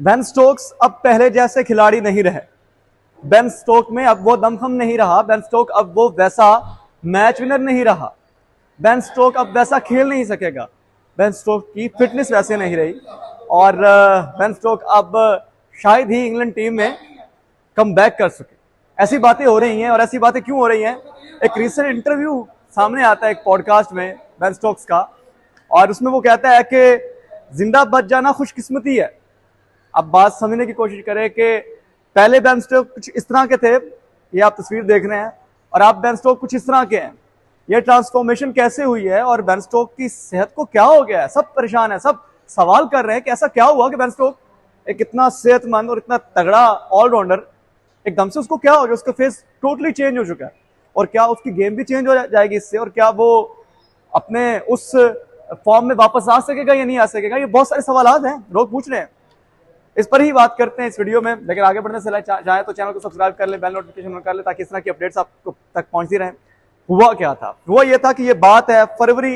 Ben Stokes अब पहले जैसे खिलाड़ी नहीं रहे। बेन स्टोक में अब वो दमखम नहीं रहा। बेन स्टोक अब वो वैसा मैच विनर नहीं रहा। बेन स्टोक अब वैसा खेल नहीं सकेगा। बेन स्टोक की फिटनेस वैसे नहीं रही और बेन स्टोक अब शायद ही इंग्लैंड टीम में कम बैक कर सके। ऐसी बातें हो रही हैं। और ऐसी बातें क्यों हो रही हैं? एक रिसेंट इंटरव्यू सामने आता है एक पॉडकास्ट में बेन स्टोक्स का, और उसमें वो कहता है कि जिंदा बच जाना खुशकिस्मती है। अब बात समझने की कोशिश करें कि पहले बेन स्टोक कुछ इस तरह के थे, ये आप तस्वीर देख रहे हैं, और आप बेन स्टोक कुछ इस तरह के हैं। ये ट्रांसफॉर्मेशन कैसे हुई है और बेन स्टोक की सेहत को क्या हो गया है? सब परेशान है, सब सवाल कर रहे हैं कि ऐसा क्या हुआ कि बेन स्टोक एक इतना सेहतमंद और इतना तगड़ा ऑलराउंडर, एकदम से उसको क्या हो गया? उसका फेस टोटली चेंज हो चुका है। और क्या उसकी गेम भी चेंज हो जाएगी इससे? और क्या वो अपने उस फॉर्म में वापस आ सकेगा या नहीं आ सकेगा? ये बहुत सारे सवाल हैं, लोग पूछ रहे हैं। इस पर ही बात करते हैं इस वीडियो में। लेकिन आगे बढ़ने से चाहे तो चैनल को सब्सक्राइब कर ले, बेल नोटिफिकेशन कर ले, ताकि इस तरह की अपडेट्स आपको तक पहुंचती रहें। हुआ क्या था? हुआ ये था कि ये बात है फरवरी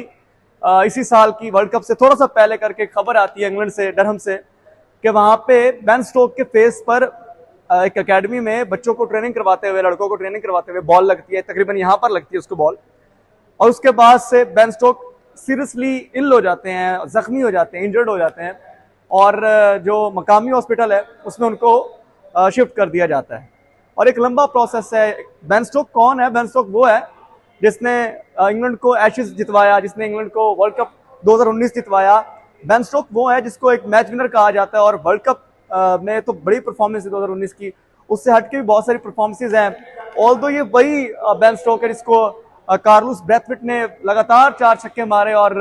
इसी साल की वर्ल्ड कप से थोड़ा सा पहले करके खबर आती है इंग्लैंड से, डरहम से, कि वहां पे बेन स्टोक के फेस पर एक एकेडमी में बच्चों को ट्रेनिंग करवाते हुए, लड़कों को ट्रेनिंग करवाते हुए बॉल लगती है, तकरीबन यहां पर लगती है उसको बॉल। और उसके बाद से बेन स्टोक सीरियसली इल हो जाते हैं, जख्मी हो जाते हैं, इंजर्ड हो जाते हैं, और जो मकामी हॉस्पिटल है उसमें उनको शिफ्ट कर दिया जाता है। और एक लंबा प्रोसेस है। बेन स्टोक कौन है? बेन स्टोक वो है जिसने इंग्लैंड को एशेज जितवाया, जिसने इंग्लैंड को वर्ल्ड कप 2019 जितवाया। बेन स्टोक वो है जिसको एक मैच विनर कहा जाता है, और वर्ल्ड कप में तो बड़ी परफॉर्मेंस है 2019 की। उससे हटके भी बहुत सारी परफॉर्मेंसेज हैं। ऑल्दो ये वही बेन स्टोक है जिसको कार्लोस ब्रैथवेट ने लगातार 4 छक्के मारे, और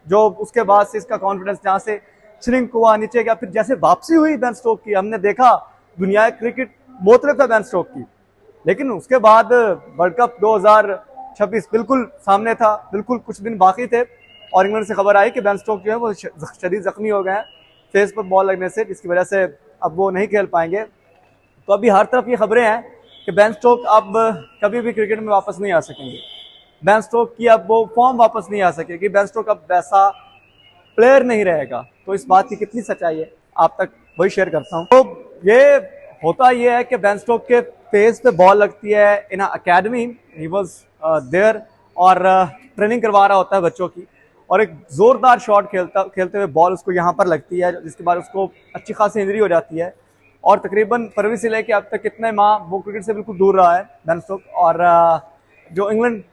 जो उसके बाद से इसका कॉन्फिडेंस जहां से श्रिंक हुआ, नीचे गया, फिर जैसे वापसी हुई बेन स्टोक की, हमने देखा दुनिया क्रिकेट मोतरफ है बेन स्टोक की। लेकिन उसके बाद वर्ल्ड कप 2026 बिल्कुल सामने था, बिल्कुल कुछ दिन बाकी थे, और इंग्लैंड से खबर आई कि बेन स्टोक जो है वो शदीद जख्मी हो गए हैं फेस पर बॉल लगने से, जिसकी वजह से अब वो नहीं खेल पाएंगे। तो अभी हर तरफ ये खबरें हैं कि बेन स्टोक अब कभी भी क्रिकेट में वापस नहीं आ सकेंगे। बेन स्टोक की अब वो फॉर्म वापस नहीं आ सकेगी। बेन स्टोक अब वैसा प्लेयर नहीं रहेगा। तो इस बात की कितनी सच्चाई है, आप तक वही शेयर करता हूँ। तो ये होता ये है कि बेन स्टोक के फेस पे बॉल लगती है in academy, he was there, और ट्रेनिंग करवा रहा होता है बच्चों की, और एक जोरदार शॉट खेलते हुए बॉल उसको यहाँ पर लगती है, जिसके बाद उसको अच्छी खासी इंजरी हो जाती है। और तकरीबन फरवरी से लेकर अब तक कितने माह वो क्रिकेट से बिल्कुल दूर रहा है बेन स्टोक। और जो इंग्लैंड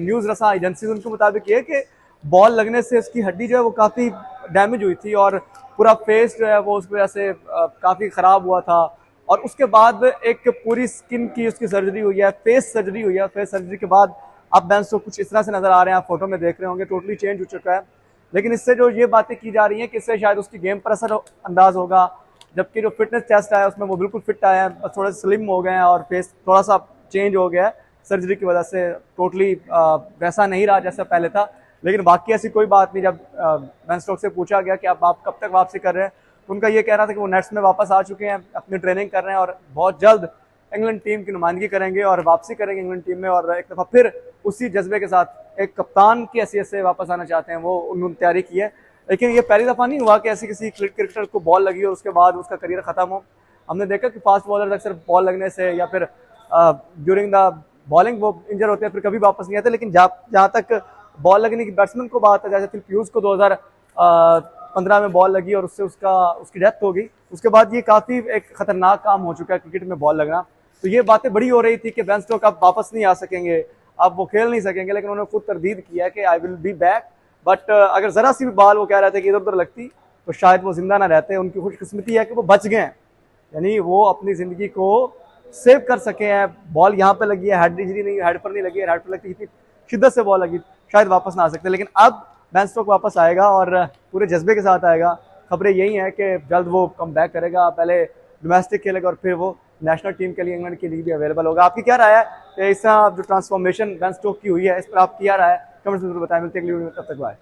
न्यूज़ रसा एजेंसी उनके मुताबिक ये कि बॉल लगने से उसकी हड्डी जो है वो काफ़ी डैमेज हुई थी, और पूरा फेस जो है वो उस वजह से काफ़ी ख़राब हुआ था। और उसके बाद एक पूरी स्किन की उसकी सर्जरी हुई है, फेस सर्जरी हुई है। फेस सर्जरी के बाद अब बेन स्टोक कुछ इस तरह से नजर आ रहे हैं, आप फोटो में देख रहे होंगे, टोटली चेंज हो चुका है। लेकिन इससे जो ये बातें की जा रही हैं कि इससे शायद उसकी गेम पर असर अंदाज होगा, जबकि जो फिटनेस टेस्ट आया उसमें वो बिल्कुल फिट आया है, बस थोड़े स्लिम हो गए हैं और फेस थोड़ा सा चेंज हो गया है सर्जरी की वजह से। टोटली वैसा नहीं रहा जैसा पहले था। लेकिन बाकी ऐसी कोई बात नहीं। जब बेन स्टोक से पूछा गया कि आप कब तक वापसी कर रहे हैं, तो उनका ये कहना था कि वो नेट्स में वापस आ चुके हैं, अपनी ट्रेनिंग कर रहे हैं, और बहुत जल्द इंग्लैंड टीम की नुमाइंदगी करेंगे और वापसी करेंगे इंग्लैंड टीम में, और एक दफ़ा फिर उसी जज्बे के साथ एक कप्तान की हैसियत से वापस आना चाहते हैं। वो उन्होंने तैयारी की है। लेकिन ये पहली दफ़ा नहीं हुआ कि ऐसी किसी क्रिकेटर को बॉल लगी और उसके बाद उसका करियर ख़त्म हो। हमने देखा कि फास्ट बॉलर अक्सर बॉल लगने से या फिर ड्यूरिंग द बॉलिंग वो इंजर होते हैं, फिर कभी वापस नहीं आते। लेकिन जहाँ तक बॉल लगने की बैट्समैन को बात है, जैसे फिल प्यूस को 2015 में बॉल लगी और उससे उसकी डेथ हो गई, उसके बाद ये काफ़ी एक खतरनाक काम हो चुका है क्रिकेट में बॉल लगना। तो ये बातें बड़ी हो रही थी कि बेन स्टोक अब वापस नहीं आ सकेंगे, अब वो खेल नहीं सकेंगे। लेकिन उन्होंने खुद तरदीद किया है कि I will be back. But अगर ज़रा सी भी बॉल वो कह रहे थे कि इधर उधर लगती तो शायद वो जिंदा ना रहते। उनकी खुशकिस्मती है कि वो बच गए हैं, यानी वो अपनी ज़िंदगी को सेव कर सके हैं। बॉल यहाँ पे लगी है, हेड इंजरी नहीं, हेड पर नहीं लगी है, हेड पर लगती इतनी शिद्दत से बॉल लगी, शायद वापस ना आ सकते। लेकिन अब बेन स्टोक वापस आएगा और पूरे जज्बे के साथ आएगा। खबरें यही हैं कि जल्द वो कम बैक करेगा, पहले डोमेस्टिक खेलेगा और फिर वो नेशनल टीम के लिए, इंग्लैंड के लिए भी अवेलेबल होगा। आपकी क्या राय है कि इस जो ट्रांसफॉर्मेशन बेन स्टोक की हुई है, इस पर आप क्या राय है? कमेंट्स में जरूर बताएं। मिलते हैं अगली वीडियो में, तब तक बाय।